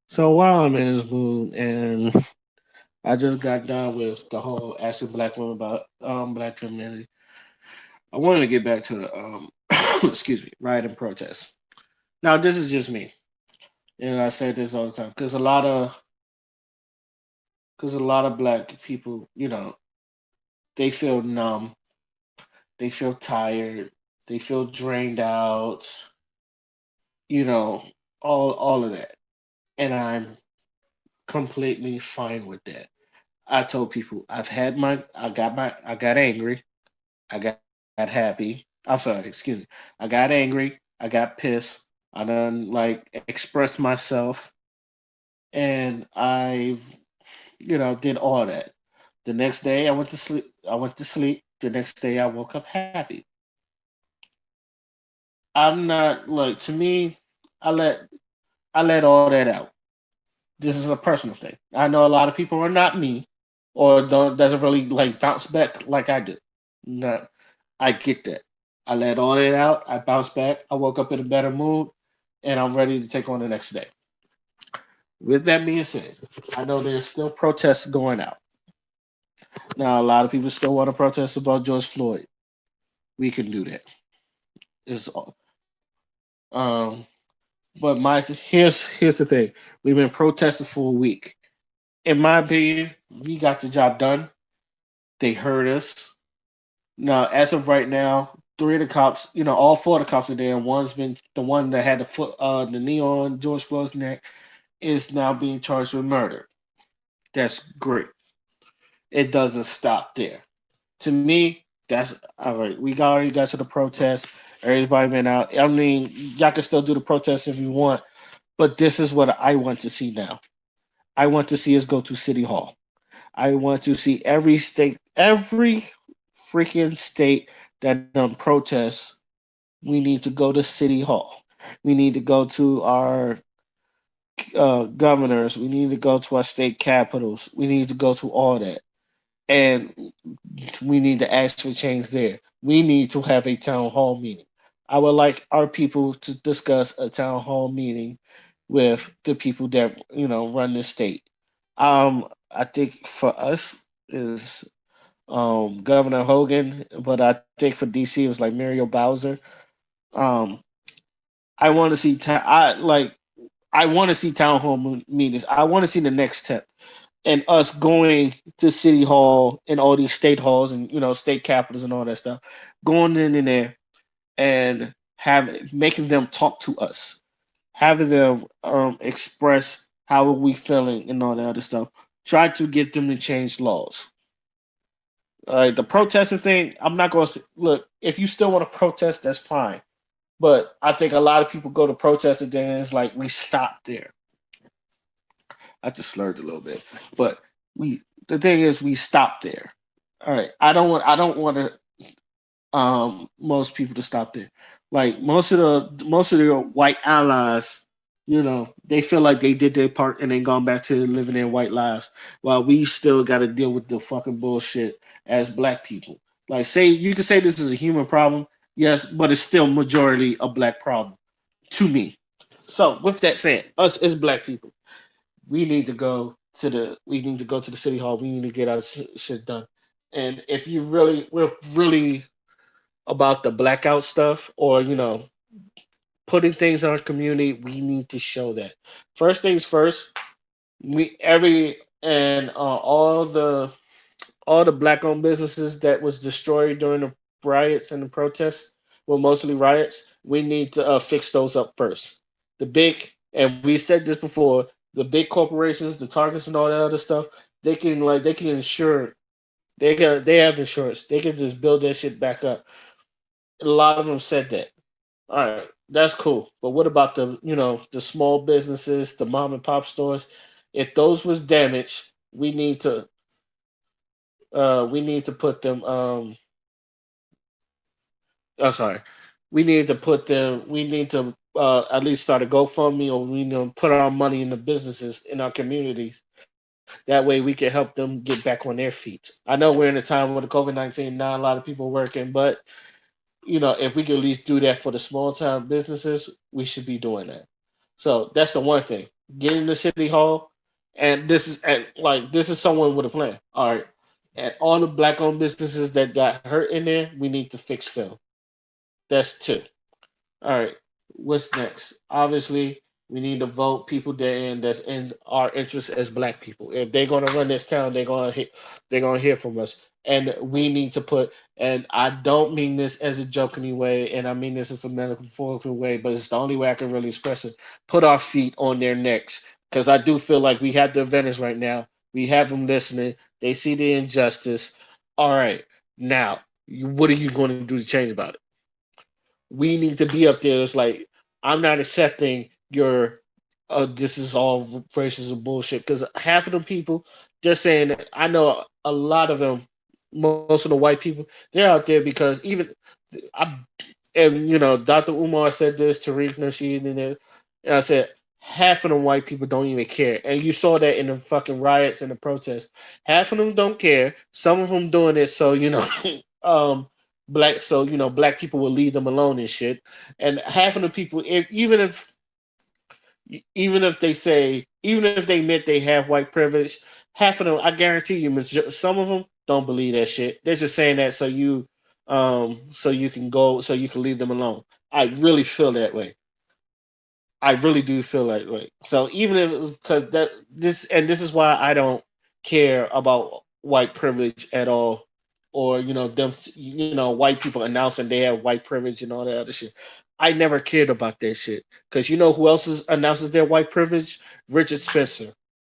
So while I'm in this mood, and I just got done with the whole asking black women about black femininity, I wanted to get back to the excuse me, riot and protest. Now this is just me, and I say this all the time because a lot of black people, they feel numb, they feel tired, they feel drained out, you know, all of that, and I'm completely fine with that. I told people I got angry, I got happy. I'm sorry, excuse me. I got angry, I got pissed, I done like expressed myself, and did all that. The next day I went to sleep. The next day I woke up happy. I'm not like to me. I let I let all that out. This is a personal thing. I know a lot of people are not me, or don't doesn't really like bounce back like I do. No, I get that. I let all that out. I bounced back. I woke up in a better mood, and I'm ready to take on the next day. With that being said, I know there's still protests going out. Now, a lot of people still want to protest about George Floyd. We can do that. It's um, but my here's the thing. We've been protesting for a week. In my opinion, we got the job done. They heard us. Now, as of right now, three of the cops, all four of the cops are there. And one's been the one that had the knee on George Floyd's neck is now being charged with murder. That's great. It doesn't stop there. To me, that's all right. We got already got to the protest. Everybody been out. I mean, y'all can still do the protest if you want, but this is what I want to see now. I want to see us go to City Hall. I want to see every freaking state that done protests. We need to go to City Hall. We need to go to our governors. We need to go to our state capitals. We need to go to all that. And we need to ask for change there. We need to have a town hall meeting. I would like our people to discuss a town hall meeting with the people that run the state. I think for us is Governor Hogan, but I think for DC it was like Mario Bowser. Um, I want to see I want to see town hall meetings. I want to see the next step and us going to city hall and all these state halls and state capitals and all that stuff, going in there and making them talk to us, having them express how are we feeling and all that other stuff. Try to get them to change laws. All right, the protesting thing. I'm not going to look. If you still want to protest, that's fine. But I think a lot of people go to protest and then it's like we stop there. I just slurred a little bit, but we. The thing is, we stop there. All right. I don't want to most people to stop there. Like most of the white allies, they feel like they did their part and they gone back to living their white lives, while we still got to deal with the fucking bullshit as black people. Like, say you can say this is a human problem, yes, but it's still majority a black problem to me. So with that said, us as black people, we need to go to the city hall. We need to get our shit done. And if we're really about the blackout stuff, or putting things in our community, we need to show that. First things first, we every and all the black owned businesses that was destroyed during the riots and the protests, well, mostly riots, we need to fix those up first. The big, and we said this before, the big corporations, the Targets and all that other stuff, they can insure, they have insurance, they can just build that shit back up. A lot of them said that. All right, that's cool. But what about the small businesses, the mom and pop stores? If those was damaged, we need to put them. Oh, sorry. We need to at least start a GoFundMe, or we put our money in the businesses in our communities. That way, we can help them get back on their feet. I know we're in a time with the COVID-19, not a lot of people working, but if we could at least do that for the small time businesses, we should be doing that. So that's the one thing. get in the city hall, and this is someone with a plan. All right, and all the black owned businesses that got hurt in there, we need to fix them. That's two. All right, what's next? Obviously, we need to vote people that's in our interest as black people. If they're gonna run this town, they're gonna hear from us, and we need to put. And I don't mean this as a joking way, and I mean this as a metaphorical way, but it's the only way I can really express it. Put our feet on their necks, because I do feel like we have the advantage right now. We have them listening. They see the injustice. All right, now what are you going to do to change about it? We need to be up there. It's like I'm not accepting your this is all racism bullshit because half of the people they're saying that I know a lot of them, most of the white people they're out there because even I and Dr. Umar said this, Tariq Nasheed and there, and I said half of the white people don't even care, and you saw that in the fucking riots and the protests. Half of them don't care. Some of them doing it so um black people will leave them alone and shit. And half of the people, even if they say, even if they admit they have white privilege, half of them, I guarantee you, some of them don't believe that shit. They're just saying that so you can go, so you can leave them alone. I really feel that way. I really do feel that way. So even if because that this is why I don't care about white privilege at all, or them white people announcing they have white privilege and all that other shit. I never cared about that shit because who else announces their white privilege? Richard Spencer,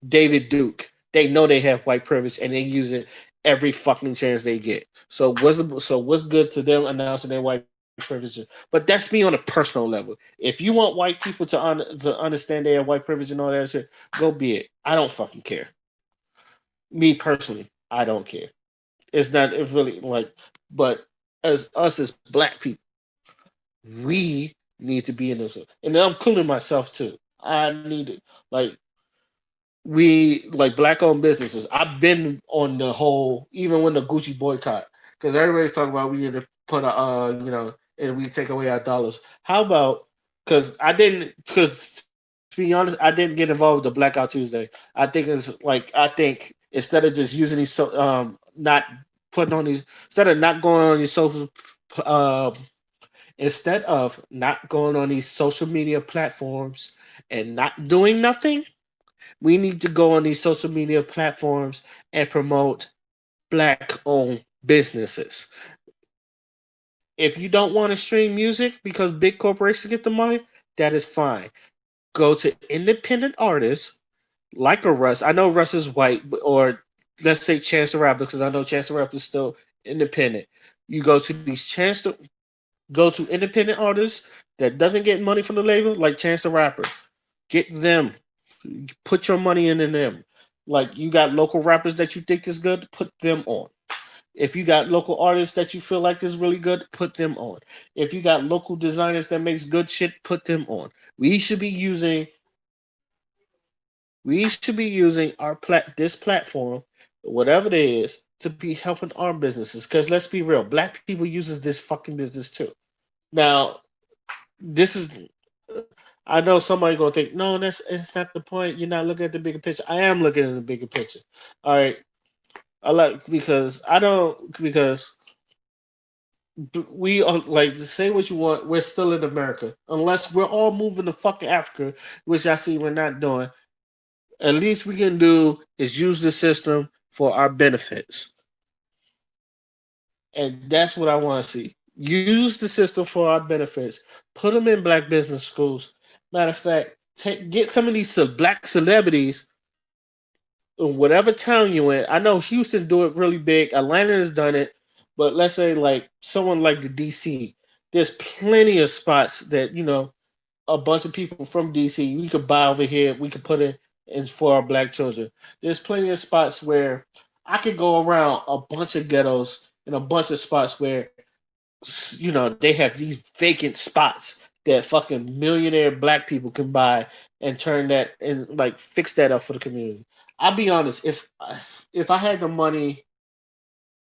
David Duke. They know they have white privilege and they use it every fucking chance they get. So what's good to them announcing their white privilege? But that's me on a personal level. If you want white people to understand they have white privilege and all that shit, go be it. I don't fucking care. Me personally, I don't care. It's not. It's really like, but as us as black people, we need to be in this, and I'm including myself too. I need it. Like we like black owned businesses. I've been on the whole, even when the Gucci boycott, because everybody's talking about we need to put and we take away our dollars. How about because to be honest, I didn't get involved with the Blackout Tuesday. I think instead of just using these not putting on these instead of not going on these social uh instead of not going on these social media platforms and not doing nothing, we need to go on these social media platforms and promote black owned businesses. If you don't want to stream music because big corporations get the money, that is fine. Go to independent artists like a Russ. I know Russ is white, or let's say Chance the Rapper, because I know Chance the Rapper is still independent. You go to independent artists that doesn't get money from the label, like Chance the Rapper. Get them. Put your money in them. Like you got local rappers that you think is good, put them on. If you got local artists that you feel like is really good, put them on. If you got local designers that makes good shit, put them on. We should be using our this platform, whatever it is, to be helping our businesses. Because let's be real, black people uses this fucking business too. Now, this is I know somebody gonna think, no, that's it's not the point. You're not looking at the bigger picture. I am looking at the bigger picture. All right, I like because I don't because we are like say what you want. We're still in America, unless we're all moving to fucking Africa, which I see we're not doing. At least we can do is use the system for our benefits, and that's what I want to see. Use the system for our benefits. Put them in black business schools. Matter of fact, get some of these black celebrities in whatever town you in. I know Houston do it really big. Atlanta has done it, but let's say like someone like the DC. There's plenty of spots that a bunch of people from DC we could buy over here. We could put it in for our black children. There's plenty of spots where I could go around a bunch of ghettos and a bunch of spots where they have these vacant spots that fucking millionaire black people can buy and turn that and like fix that up for the community. I'll be honest, if I had the money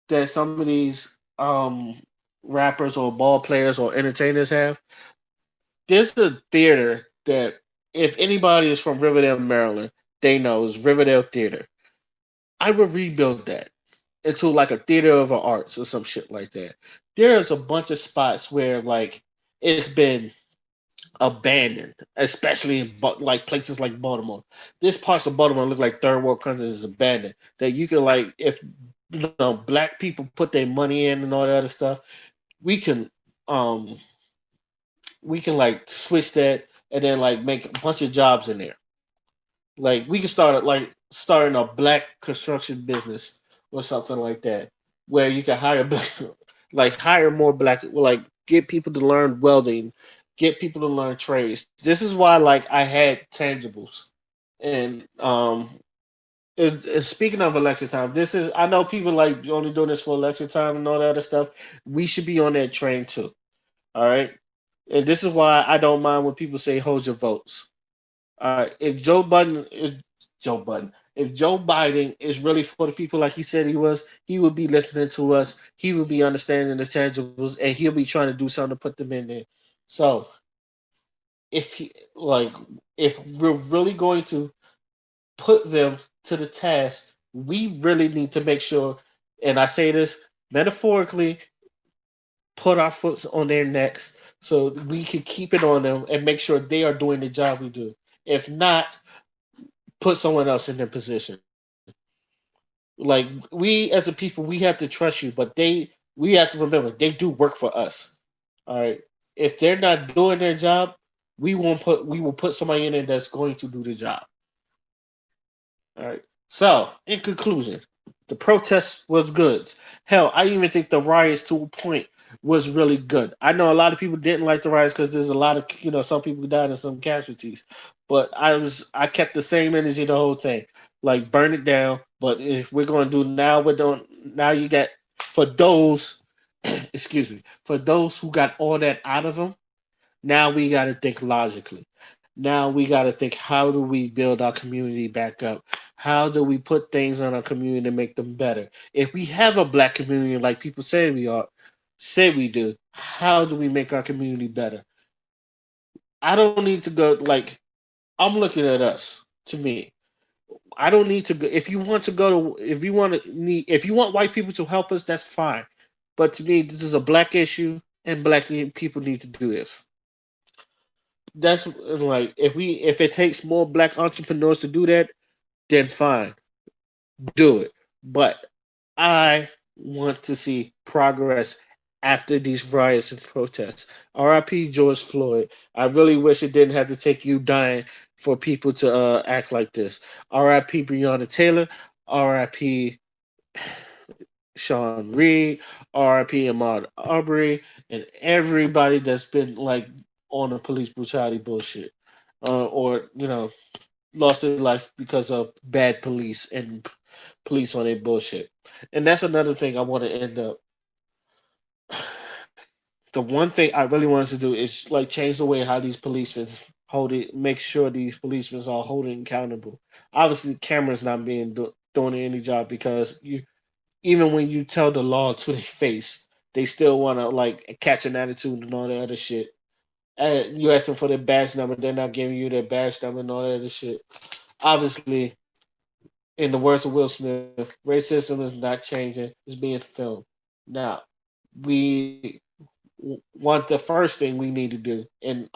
that some of these rappers or ball players or entertainers have, there's a theater that if anybody is from Riverdale, Maryland, they know it's Riverdale Theater. I would rebuild that into like a theater of arts or some shit like that. There's a bunch of spots where like it's been abandoned, especially in like places like Baltimore. There's parts of Baltimore look like third world countries is abandoned that you can like if black people put their money in and all that other stuff, we can um we can like switch that and then like make a bunch of jobs in there. Like we can start like starting a black construction business or something like that, where you can hire like hire more black, like get people to learn welding, get people to learn trades. This is why like I had tangibles, and speaking of election time, this is I know people like only doing this for election time and all that other stuff. We should be on that train too. All right, and this is why I don't mind when people say hold your votes. If Joe Biden is really for the people like he said he was, he would be listening to us. He would be understanding the tangibles, and he'll be trying to do something to put them in there. So if he like, if we're really going to put them to the task, we really need to make sure. And I say this metaphorically, put our foot on their necks so we can keep it on them and make sure they are doing the job we do. If not, put someone else in their position. Like we as a people, we have to trust you, but we have to remember they do work for us. All right. If they're not doing their job, we will put somebody in there that's going to do the job. All right. So, in conclusion, the protest was good. Hell, I even think the riots to a point was really good. I know a lot of people didn't like the riots because there's a lot of some people died and some casualties, but I kept the same energy the whole thing, like burn it down. But if we're gonna do now, we're doing now. You got for those, excuse me, for those who got all that out of them. Now we got to think logically. Now we got to think, how do we build our community back up? How do we put things on our community to make them better? If we have a black community like people say we do, how do we make our community better? I don't need to go like I'm looking at us. To me, I don't need to go. If you want to go to, if you want white people to help us, that's fine. But to me, this is a black issue, and black people need to do this. That's like if it takes more black entrepreneurs to do that, then fine, do it. But I want to see progress after these riots and protests. R.I.P. George Floyd. I really wish it didn't have to take you dying for people to act like this. R.I.P. Breonna Taylor. R.I.P. Sean Reed. R.I.P. Ahmaud Arbery, and everybody that's been like on the police brutality bullshit, or lost their life because of bad police and police on their bullshit. And that's another thing I want to end up. The one thing I really wanted to do is like change the way how these policemen hold it, make sure these policemen are holding accountable. Obviously, cameras not being doing any job because you even when you tell the law to their face, they still want to like catch an attitude and all that other shit. And you ask them for their badge number, they're not giving you their badge number and all that other shit. Obviously, in the words of Will Smith, racism is not changing; it's being filmed. Now, we want the first thing we need to do, and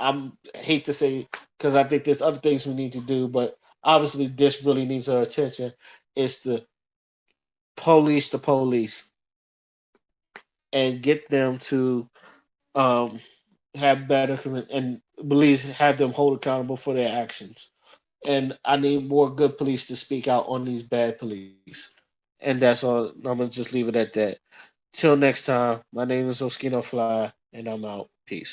hate to say because I think there's other things we need to do, but obviously this really needs our attention. Is to police the police and get them to um, have better and police have them hold accountable for their actions. And I need more good police to speak out on these bad police. And that's all. I'm gonna just leave it at that. Till next time, my name is Oskino Fly, and I'm out. Peace.